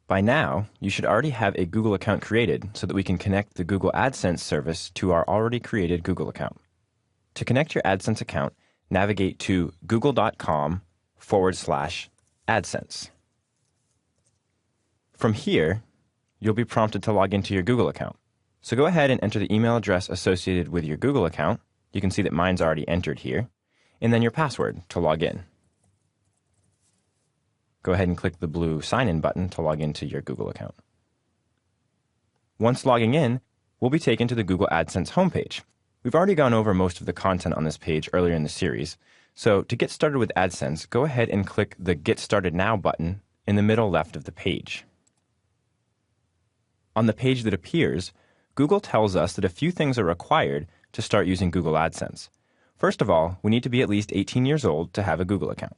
By now, you should already have a Google account created so that we can connect the Google AdSense service to our already created Google account. To connect your AdSense account, navigate to google.com/AdSense. From here, you'll be prompted to log into your Google account. So go ahead and enter the email address associated with your Google account. You can see that mine's already entered here. And then your password to log in. Go ahead and click the blue Sign In button to log into your Google account. Once logging in, we'll be taken to the Google AdSense homepage. We've already gone over most of the content on this page earlier in the series, so to get started with AdSense, go ahead and click the Get Started Now button in the middle left of the page. On the page that appears, Google tells us that a few things are required to start using Google AdSense. First of all, we need to be at least 18 years old to have a Google account.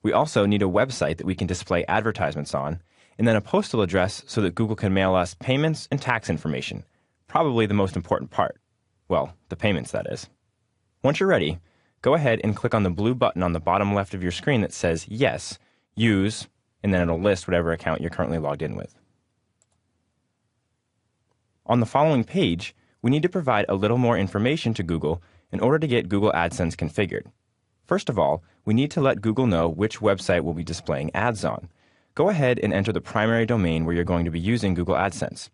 We also need a website that we can display advertisements on, and then a postal address so that Google can mail us payments and tax information, probably the most important part. Well, the payments, that is. Once you're ready, go ahead and click on the blue button on the bottom left of your screen that says Yes, Use, and then it'll list whatever account you're currently logged in with. On the following page, we need to provide a little more information to Google in order to get Google AdSense configured. First of all, we need to let Google know which website we'll be displaying ads on. Go ahead and enter the primary domain where you're going to be using Google AdSense.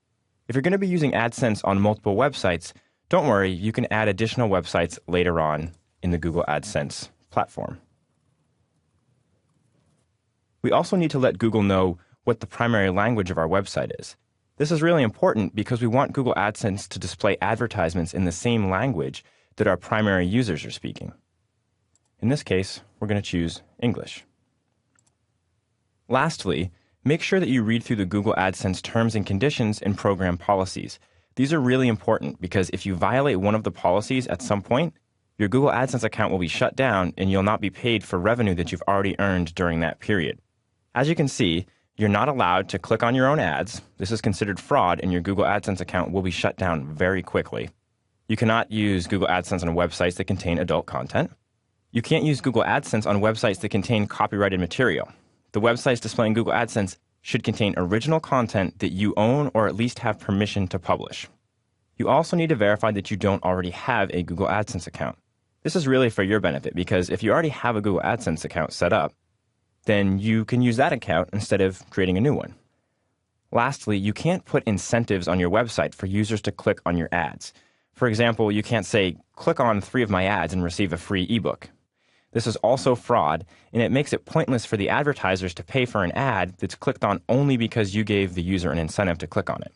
If you're going to be using AdSense on multiple websites, don't worry, you can add additional websites later on in the Google AdSense platform. We also need to let Google know what the primary language of our website is. This is really important because we want Google AdSense to display advertisements in the same language that our primary users are speaking. In this case, we're going to choose English. Lastly, make sure that you read through the Google AdSense terms and conditions and program policies. These are really important because if you violate one of the policies at some point, your Google AdSense account will be shut down and you'll not be paid for revenue that you've already earned during that period. As you can see, you're not allowed to click on your own ads. This is considered fraud, and your Google AdSense account will be shut down very quickly. You cannot use Google AdSense on websites that contain adult content. You can't use Google AdSense on websites that contain copyrighted material. The websites displaying Google AdSense should contain original content that you own or at least have permission to publish. You also need to verify that you don't already have a Google AdSense account. This is really for your benefit because if you already have a Google AdSense account set up, then you can use that account instead of creating a new one. Lastly, you can't put incentives on your website for users to click on your ads. For example, you can't say, click on 3 of my ads and receive a free ebook. This is also fraud, and it makes it pointless for the advertisers to pay for an ad that's clicked on only because you gave the user an incentive to click on it.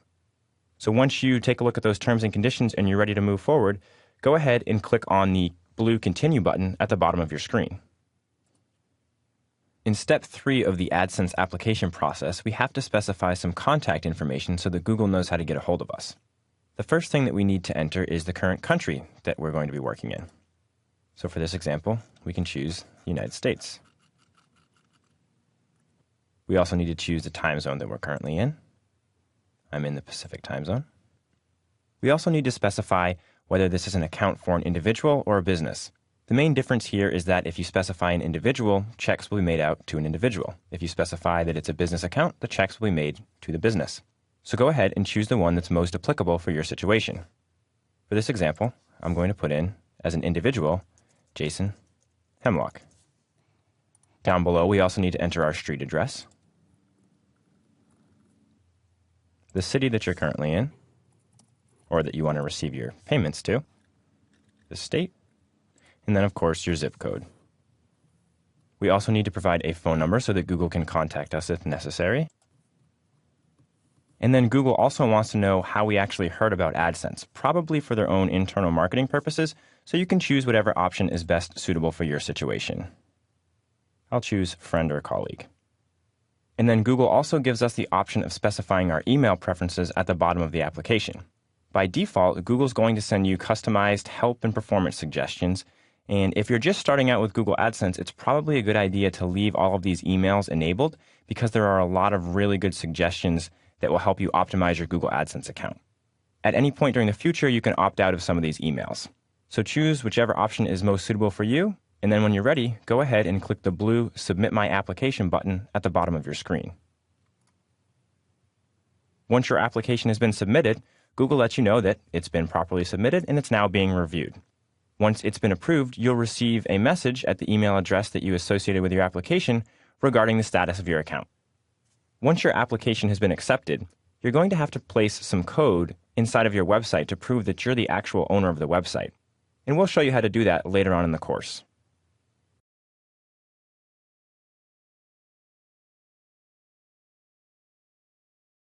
So once you take a look at those terms and conditions and you're ready to move forward, go ahead and click on the blue Continue button at the bottom of your screen. In step 3 of the AdSense application process, we have to specify some contact information so that Google knows how to get a hold of us. The first thing that we need to enter is the current country that we're going to be working in. So for this example, we can choose the United States. We also need to choose the time zone that we're currently in. I'm in the Pacific time zone. We also need to specify whether this is an account for an individual or a business. The main difference here is that if you specify an individual, checks will be made out to an individual. If you specify that it's a business account, the checks will be made to the business. So go ahead and choose the one that's most applicable for your situation. For this example, I'm going to put in, as an individual, Jason Hemlock. Down below, we also need to enter our street address, the city that you're currently in, or that you want to receive your payments to, the state, and then, of course, your zip code. We also need to provide a phone number so that Google can contact us if necessary. And then Google also wants to know how we actually heard about AdSense, probably for their own internal marketing purposes, so you can choose whatever option is best suitable for your situation. I'll choose friend or colleague. And then Google also gives us the option of specifying our email preferences at the bottom of the application. By default, Google's going to send you customized help and performance suggestions. And if you're just starting out with Google AdSense, it's probably a good idea to leave all of these emails enabled because there are a lot of really good suggestions that will help you optimize your Google AdSense account. At any point during the future, you can opt out of some of these emails. So choose whichever option is most suitable for you, and then when you're ready, go ahead and click the blue Submit My Application button at the bottom of your screen. Once your application has been submitted, Google lets you know that it's been properly submitted and it's now being reviewed. Once it's been approved, you'll receive a message at the email address that you associated with your application regarding the status of your account. Once your application has been accepted, you're going to have to place some code inside of your website to prove that you're the actual owner of the website. And we'll show you how to do that later on in the course.